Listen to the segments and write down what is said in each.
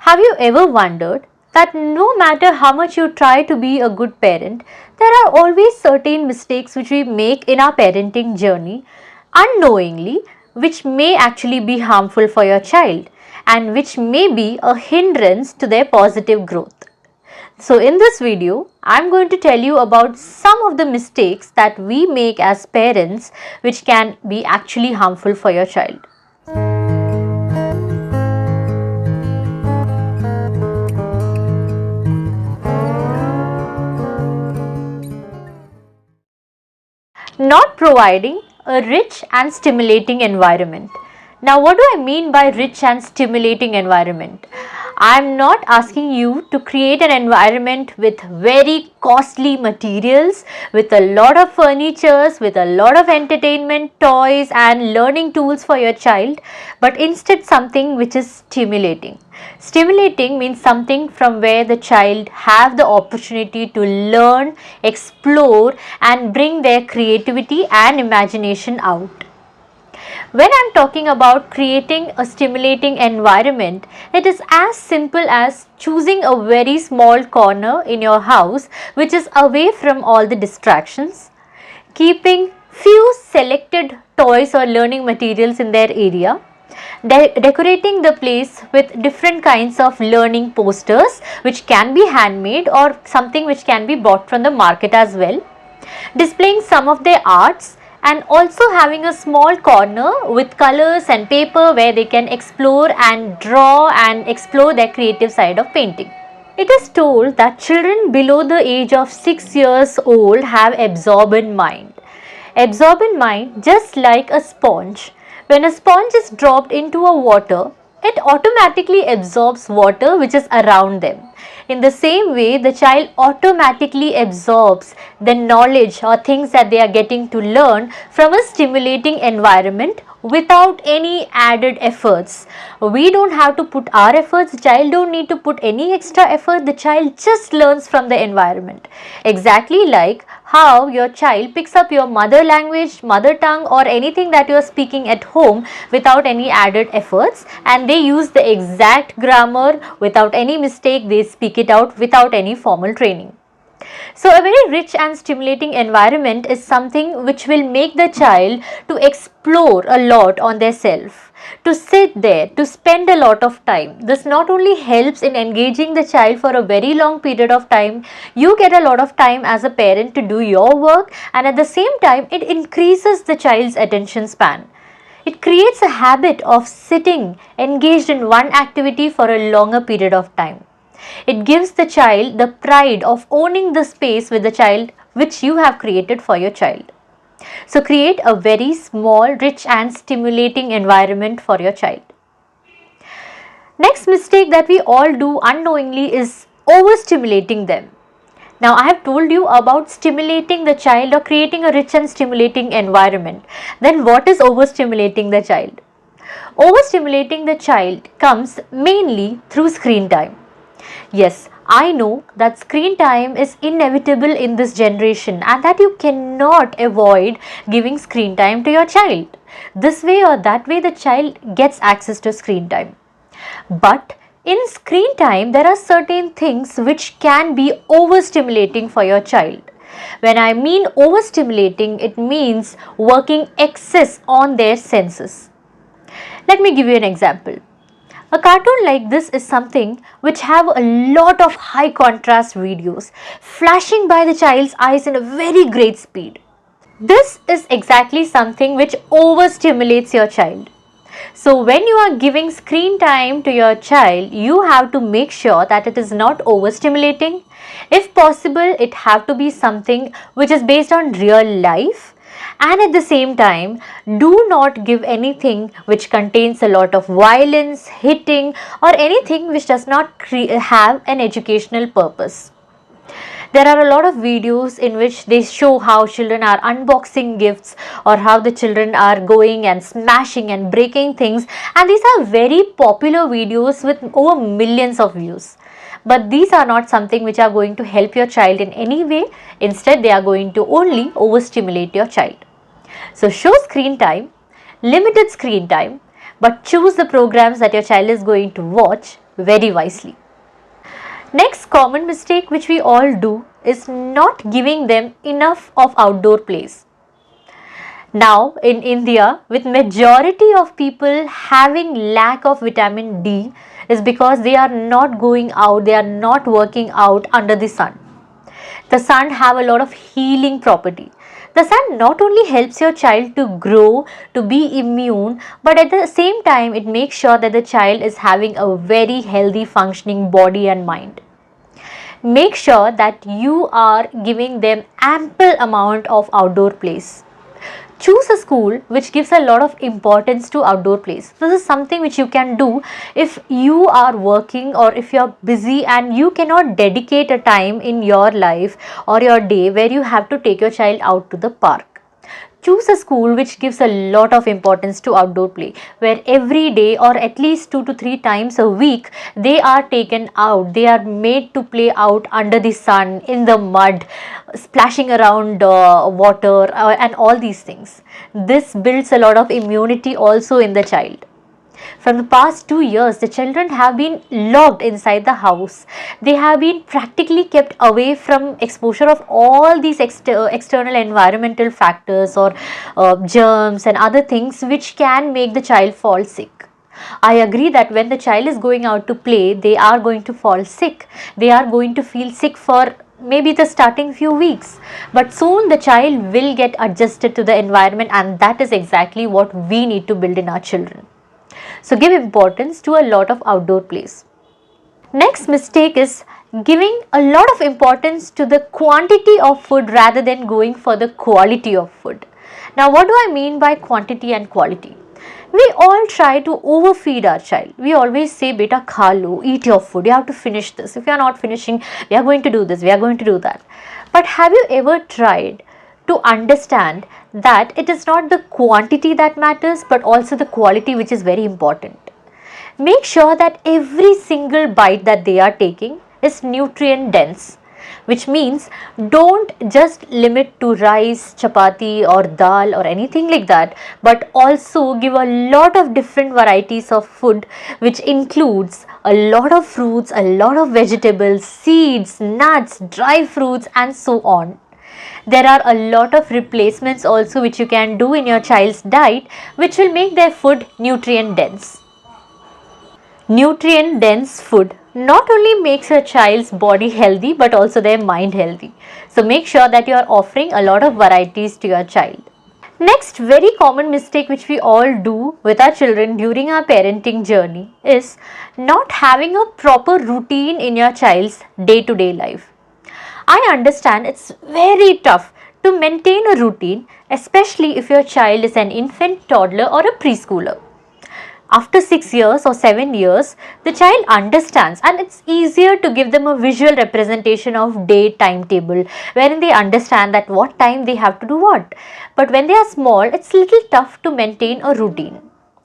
Have you ever wondered that no matter how much you try to be a good parent, there are always certain mistakes which we make in our parenting journey unknowingly, which may actually be harmful for your child and which may be a hindrance to their positive growth. So in this video, I'm going to tell you about some of the mistakes that we make as parents which can be actually harmful for your child. Not providing a rich and stimulating environment. Now, what do I mean by rich and stimulating environment? I'm not asking you to create an environment with very costly materials, with a lot of furnitures, with a lot of entertainment, toys and learning tools for your child, but instead something which is stimulating. Stimulating means something from where the child have the opportunity to learn, explore and bring their creativity and imagination out. When I'm talking about creating a stimulating environment, it is as simple as choosing a very small corner in your house which is away from all the distractions, keeping few selected toys or learning materials in their area, decorating the place with different kinds of learning posters which can be handmade or something which can be bought from the market as well, displaying some of their arts and also having a small corner with colors and paper where they can explore and draw and explore their creative side of painting. It is told that children below the age of 6 years old have absorbent mind. Absorbent mind, just like a sponge. When a sponge is dropped into a water, it automatically absorbs water which is around them. In the same way, the child automatically absorbs the knowledge or things that they are getting to learn from a stimulating environment without any added efforts. We don't have to put our efforts, the child don't need to put any extra effort, the child just learns from the environment. Exactly like how your child picks up your mother language, mother tongue or anything that you are speaking at home without any added efforts, and they use the exact grammar without any mistake, they speak it out without any formal training. So a very rich and stimulating environment is something which will make the child to explore a lot on their self, to sit there, to spend a lot of time. This not only helps in engaging the child for a very long period of time, you get a lot of time as a parent to do your work, and at the same time it increases the child's attention span. It creates a habit of sitting engaged in one activity for a longer period of time. It gives the child the pride of owning the space with the child which you have created for your child. So create a very small, rich and stimulating environment for your child. Next mistake that we all do unknowingly is overstimulating them. Now I have told you about stimulating the child or creating a rich and stimulating environment. Then what is overstimulating the child? Overstimulating the child comes mainly through screen time. Yes, I know that screen time is inevitable in this generation and that you cannot avoid giving screen time to your child. This way or that way the child gets access to screen time. But in screen time there are certain things which can be overstimulating for your child. When I mean overstimulating, it means working excess on their senses. Let me give you an example. A cartoon like this is something which have a lot of high contrast videos flashing by the child's eyes in a very great speed. This is exactly something which overstimulates your child. So when you are giving screen time to your child, you have to make sure that it is not overstimulating. If possible, it have to be something which is based on real life. And at the same time, do not give anything which contains a lot of violence, hitting or anything which does not have an educational purpose. There are a lot of videos in which they show how children are unboxing gifts or how the children are going and smashing and breaking things, and these are very popular videos with over millions of views. But these are not something which are going to help your child in any way. Instead, they are going to only overstimulate your child. So show screen time, limited screen time, but choose the programs that your child is going to watch very wisely. Next common mistake which we all do is not giving them enough of outdoor plays. Now in India, with majority of people having lack of vitamin D is because they are not going out, they are not working out under the sun. The sun have a lot of healing property. The sun not only helps your child to grow, to be immune, but at the same time it makes sure that the child is having a very healthy functioning body and mind. Make sure that you are giving them ample amount of outdoor plays. Choose a school which gives a lot of importance to outdoor plays. This is something which you can do if you are working or if you are busy and you cannot dedicate a time in your life or your day where you have to take your child out to the park. Choose a school which gives a lot of importance to outdoor play, where every day or at least 2 to 3 times a week they are taken out, they are made to play out under the sun, in the mud, splashing around water and all these things. This builds a lot of immunity also in the child. From the past 2 years, the children have been locked inside the house. They have been practically kept away from exposure of all these external environmental factors or germs and other things which can make the child fall sick. I agree that when the child is going out to play, they are going to fall sick. They are going to feel sick for maybe the starting few weeks, but soon the child will get adjusted to the environment, and that is exactly what we need to build in our children. So give importance to a lot of outdoor plays. Next mistake is giving a lot of importance to the quantity of food rather than going for the quality of food. Now what do I mean by quantity and quality? We all try to overfeed our child. We always say, beta kha lo, eat your food, you have to finish this. If you are not finishing, we are going to do this, we are going to do that. But have you ever tried to understand that it is not the quantity that matters, but also the quality, which is very important? Make sure that every single bite that they are taking is nutrient dense, which means don't just limit to rice, chapati or dal or anything like that, but also give a lot of different varieties of food, which includes a lot of fruits, a lot of vegetables, seeds, nuts, dry fruits and so on. There are a lot of replacements also which you can do in your child's diet, which will make their food nutrient dense. Nutrient dense food not only makes your child's body healthy but also their mind healthy. So make sure that you are offering a lot of varieties to your child. Next very common mistake which we all do with our children during our parenting journey is not having a proper routine in your child's day-to-day life. I understand it's very tough to maintain a routine, especially if your child is an infant, toddler or a preschooler. After 6 years or 7 years, the child understands, and it's easier to give them a visual representation of day timetable wherein they understand that what time they have to do what. But when they are small, it's little tough to maintain a routine.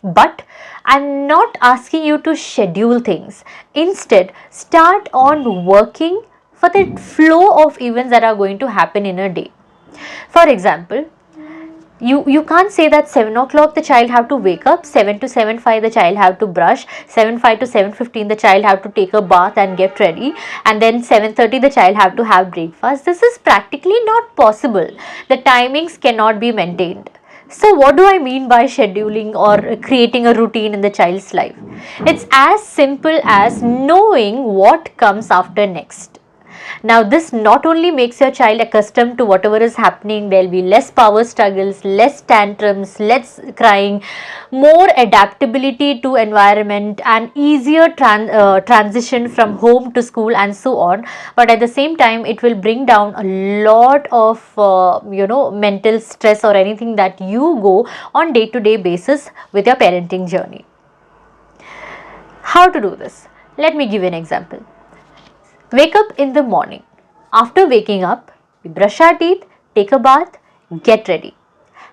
But I'm not asking you to schedule things. Instead, start on working for the flow of events that are going to happen in a day. For example, you can't say that 7 o'clock the child have to wake up, 7 to 7:05 the child have to brush, 7:05 to 7:15 the child have to take a bath and get ready, and then 7:30 the child have to have breakfast. This is practically not possible. The timings cannot be maintained. So what do I mean by scheduling or creating a routine in the child's life? It's as simple as knowing what comes after next. Now this not only makes your child accustomed to whatever is happening, there will be less power struggles, less tantrums, less crying, more adaptability to environment and easier transition from home to school and so on. But at the same time, it will bring down a lot of mental stress or anything that you go on day-to-day basis with your parenting journey. How to do this? Let me give you an example. Wake up in the morning. After waking up, we brush our teeth, take a bath, get ready.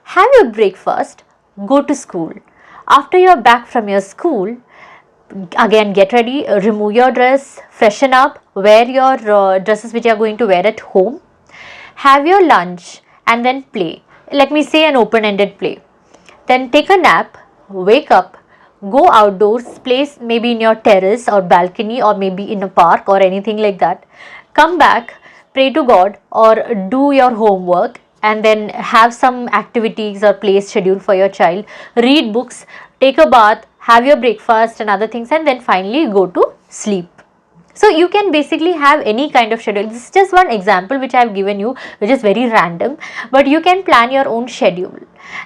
Have your breakfast, go to school. After you're back from your school, again get ready, remove your dress, freshen up, wear your dresses which you are going to wear at home. Have your lunch and then play. Let me say an open-ended play. Then take a nap, wake up, Go outdoors, place maybe in your terrace or balcony or maybe in a park or anything like that. Come back, pray to God or do your homework, and then have some activities or play schedule for your child. Read books, take a bath, have your breakfast and other things, and then finally go to sleep. So you can basically have any kind of schedule. This is just one example which I have given you, which is very random, but you can plan your own schedule,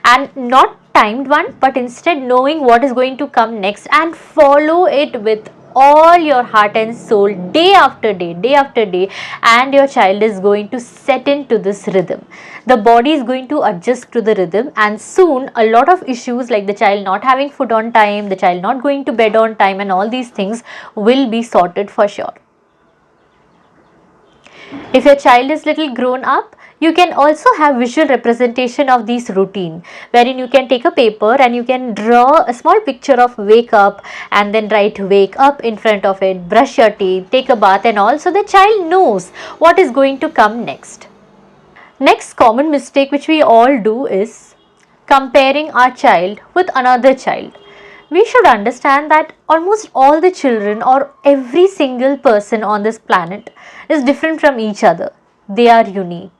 and not timed one, but instead knowing what is going to come next and follow it with all your heart and soul, day after day, and your child is going to set into this rhythm. The body is going to adjust to the rhythm, and soon a lot of issues like the child not having food on time, the child not going to bed on time, and all these things will be sorted for sure. If your child is little grown up, you can also have visual representation of these routine, wherein you can take a paper and you can draw a small picture of wake up and then write wake up in front of it, brush your teeth, take a bath and all, so the child knows what is going to come next. Next common mistake which we all do is comparing our child with another child. We should understand that almost all the children or every single person on this planet is different from each other. They are unique.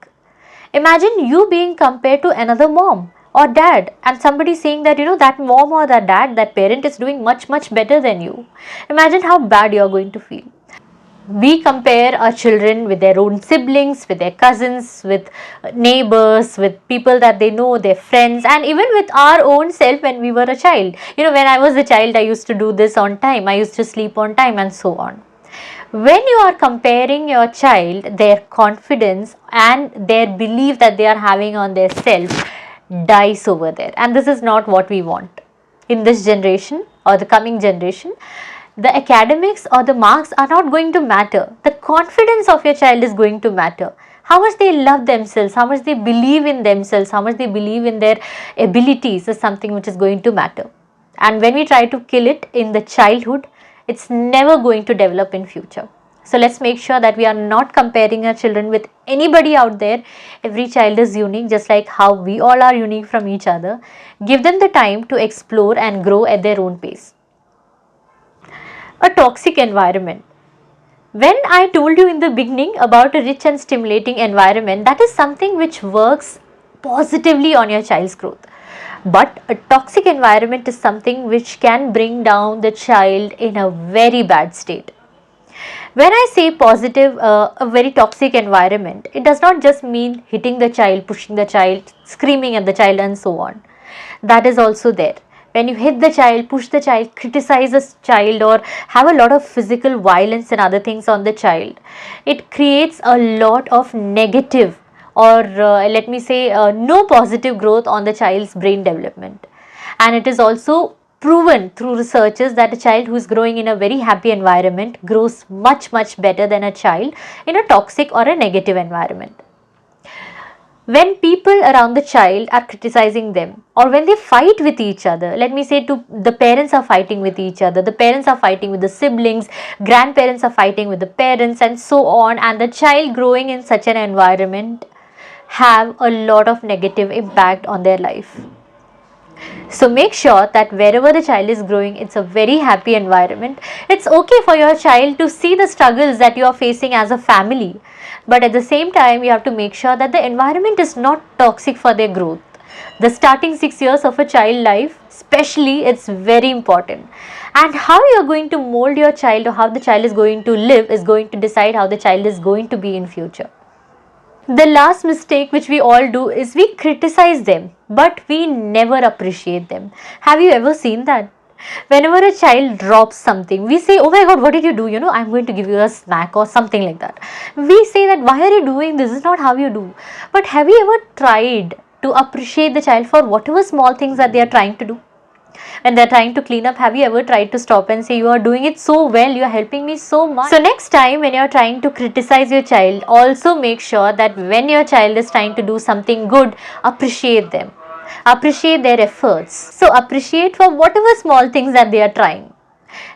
Imagine you being compared to another mom or dad, and somebody saying that that mom or that dad, that parent is doing much better than you. Imagine how bad you are going to feel. We compare our children with their own siblings, with their cousins, with neighbors, with people that they know, their friends, and even with our own self when we were a child. When I was a child, I used to do this on time, I used to sleep on time, and so on. When you are comparing your child, their confidence and their belief that they are having on their self dies over there, and this is not what we want in this generation or the coming generation. The academics or the marks are not going to matter. The confidence of your child is going to matter. How much they love themselves, how much they believe in themselves, how much they believe in their abilities is something which is going to matter. And when we try to kill it in the childhood, it's never going to develop in future. So let's make sure that we are not comparing our children with anybody out there. Every child is unique, just like how we all are unique from each other. Give them the time to explore and grow at their own pace. A toxic environment. When I told you in the beginning about a rich and stimulating environment, that is something which works positively on your child's growth. But a toxic environment is something which can bring down the child in a very bad state. When I say positive, a very toxic environment, it does not just mean hitting the child, pushing the child, screaming at the child and so on. That is also there. When you hit the child, push the child, criticize the child, or have a lot of physical violence and other things on the child, it creates a lot of negative or let me say no positive growth on the child's brain development. And it is also proven through researches that a child who is growing in a very happy environment grows much better than a child in a toxic or a negative environment. When people around the child are criticizing them, or when they fight with each other, let me say the parents are fighting with each other, the parents are fighting with the siblings, grandparents are fighting with the parents and so on, and the child growing in such an environment have a lot of negative impact on their life. So make sure that wherever the child is growing, it's a very happy environment. It's okay for your child to see the struggles that you are facing as a family, but at the same time you have to make sure that the environment is not toxic for their growth. The starting 6 years of a child life, especially, it's very important, and how you are going to mold your child or how the child is going to live is going to decide how the child is going to be in future. The last mistake which we all do is we criticize them, but we never appreciate them. Have you ever seen that? Whenever a child drops something, we say, oh my god, what did you do? I'm going to give you a snack or something like that. We say that, why are you doing this? This is not how you do. But have you ever tried to appreciate the child for whatever small things that they are trying to do? When they're trying to clean up, have you ever tried to stop and say, you are doing it so well, you are helping me so much? So next time when you're trying to criticize your child, also make sure that when your child is trying to do something good, appreciate them. Appreciate their efforts. So appreciate for whatever small things that they are trying.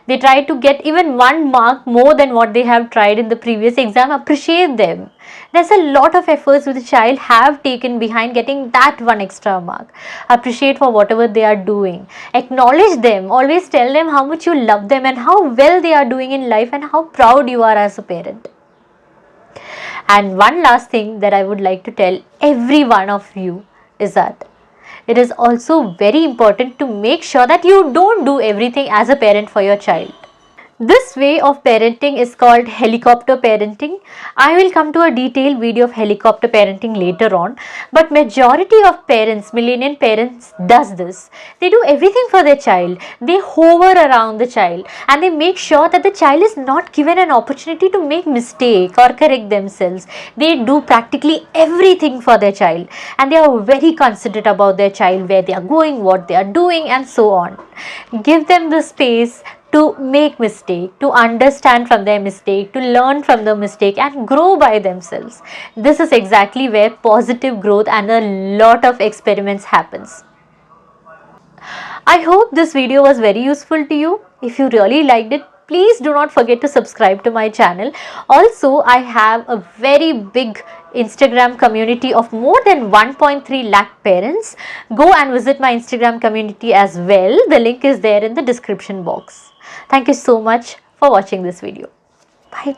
They try to get even 1 mark more than what they have tried in the previous exam. Appreciate them. There's a lot of efforts which the child have taken behind getting that 1 extra mark. Appreciate for whatever they are doing. Acknowledge them. Always tell them how much you love them and how well they are doing in life and how proud you are as a parent. And one last thing that I would like to tell every one of you is that it is also very important to make sure that you don't do everything as a parent for your child. This way of parenting is called helicopter parenting. I will come to a detailed video of helicopter parenting later on, but majority of parents, millennial parents, does this. They do everything for their child. They hover around the child and they make sure that the child is not given an opportunity to make mistake or correct themselves. They do practically everything for their child and they are very considerate about their child, where they are going, what they are doing, and so on. Give them the space to make mistake, to understand from their mistake, to learn from the mistake and grow by themselves. This is exactly where positive growth and a lot of experiments happens. I hope this video was very useful to you. If you really liked it, please do not forget to subscribe to my channel. Also, I have a very big Instagram community of more than 1.3 lakh parents. Go and visit my Instagram community as well. The link is there in the description box. Thank you so much for watching this video. Bye.